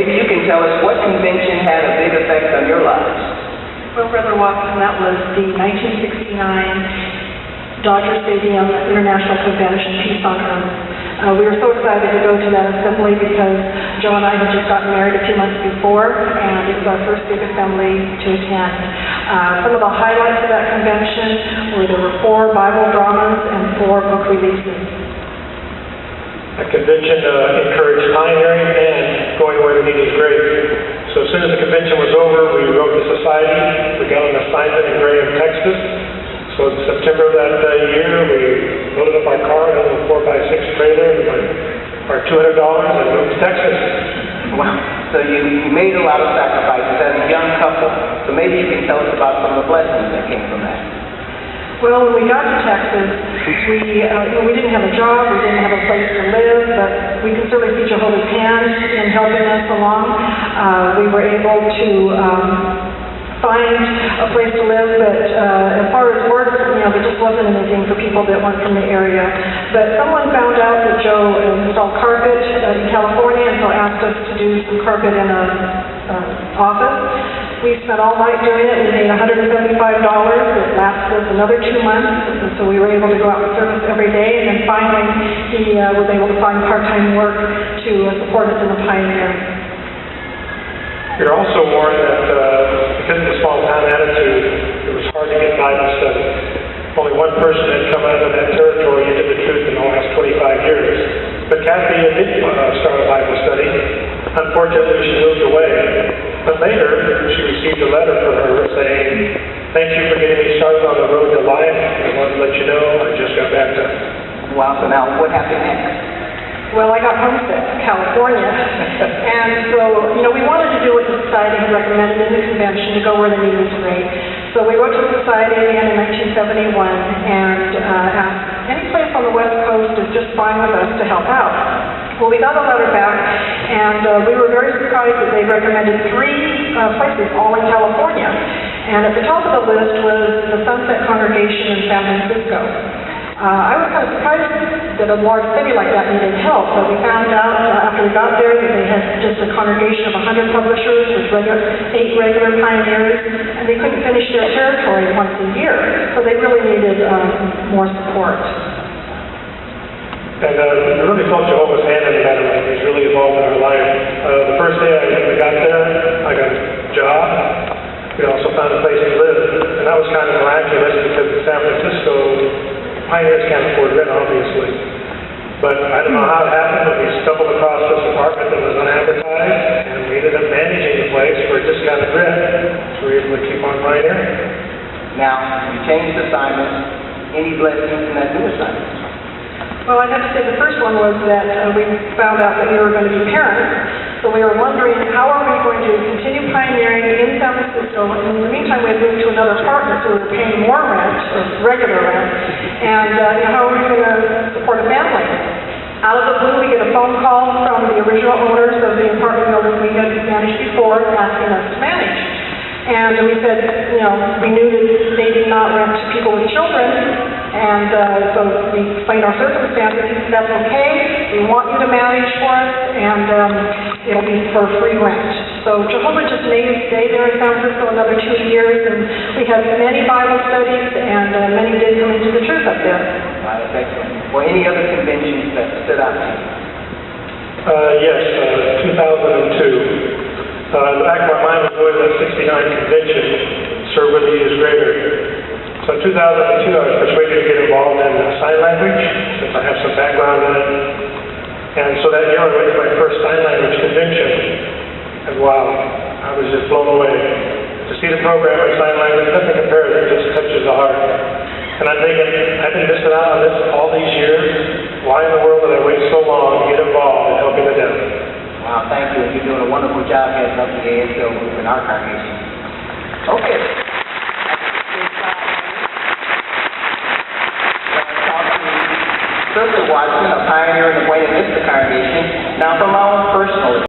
maybe you can tell us what convention had a big effect on your lives. Well, Brother Watson, that was the 1969 Dodger Stadium International Convention, Peace on Earth. We were so excited to go to that assembly because Joe and I had just gotten married a few months before, and it was our first big assembly to attend. Some of the highlights of that convention were there were 4 Bible dramas and 4 book releases. The convention encouraged pioneering and going where the need is great. So as soon as the convention was over, we wrote the society. We got an assignment in Graham, Texas. So in September of that year, we loaded up our car, a little 4x6 trailer with our $200 and moved to Texas. Wow. So you made a lot of sacrifices as a young couple. So maybe you can tell us about some of the blessings that came from that. Well, when we got to Texas, we didn't have a job, we didn't have a place to live, but we can certainly see Jehovah's hand in helping us along. We were able to find a place to live, but as far as work, there just wasn't anything for people that weren't from the area. But someone found out that Joe installed carpet in California, and so asked us to do some carpet in an office. We spent all night doing it. We made $175. It lasted us another 2 months, and so we were able to go out and service every day. And then finally, he was able to find part-time work to support us in the Pioneer. We were also warned that because of the small town attitude, it was hard to get Bible study. Only one person had come out of that territory into the truth in the last 25 years. But Kathy did start a Bible study. Unfortunately, she moved away. But later, she received a letter from her saying, "Thank you for getting me started on the road to life. I wanted to let you know I just got baptized." Wow, so now what happened next? Well, I got homesick, California, and so, we wanted to do what the society had recommended in the convention, to go where the need was great. So we wrote to the society again in 1971 and asked, any place on the West Coast is just fine with us to help out. Well, we got a letter back, and we were very surprised that they recommended 3 places, all in California. And at the top of the list was the Sunset Congregation in San Francisco. I was kind of surprised that a large city like that needed help, but we found out after we got there that they had just a congregation of 100 publishers with 8 regular pioneers, and they couldn't finish their territory once a year, so they really needed more support. And we really felt Jehovah's hand in the matter. It was really involved in our life. The first day I got there, I got a job. We also found a place to live, and that was kind of miraculous because in San Francisco, pioneers can't afford rent, obviously. But I don't know how it happened, but we stumbled across this apartment that was unadvertised, and we ended up managing the place for a discounted rent. So we were able to keep on right here. Now, you changed assignments. Any blessings in that new assignment? Well, I'd have to say the first one was that we found out that we were going to be parents. So we were wondering, how are we going to continue pioneering in San Francisco? And in the meantime, we had moved to another apartment, so we were paying more rent, or regular rent. And how are we going to support a family? Out of the blue, we get a phone call from the original owners of the apartment building we had managed before, asking us to manage. And we said, we knew that they did not rent to people with children, and so we explained our circumstances. He said, that's okay, we want you to manage for us, and it'll be for free rent. So Jehovah just made us stay there in San Francisco another 2 years, and we had many Bible studies, and many did come into the church up there. Wow, that's excellent. Well, any other conventions that stood out to you? Yes, 2002. In the back of my mind was always that 69 convention, serve where the need is greater. So in 2002, I was persuaded to get involved in sign language, since I have some background in it. And so that year I went to my first sign language convention. And wow, I was just blown away. To see the program in sign language, nothing compares, it just touches the heart. And I'm thinking, I've been missing out on this all these years. Why in the world did I wait so long to get involved in helping the deaf? Wow, thank you. You're doing a wonderful job heading up the ASL group in our congregation. Okay. Sister Watson, a pioneer in the Buena Vista congregation. Now, from my own personal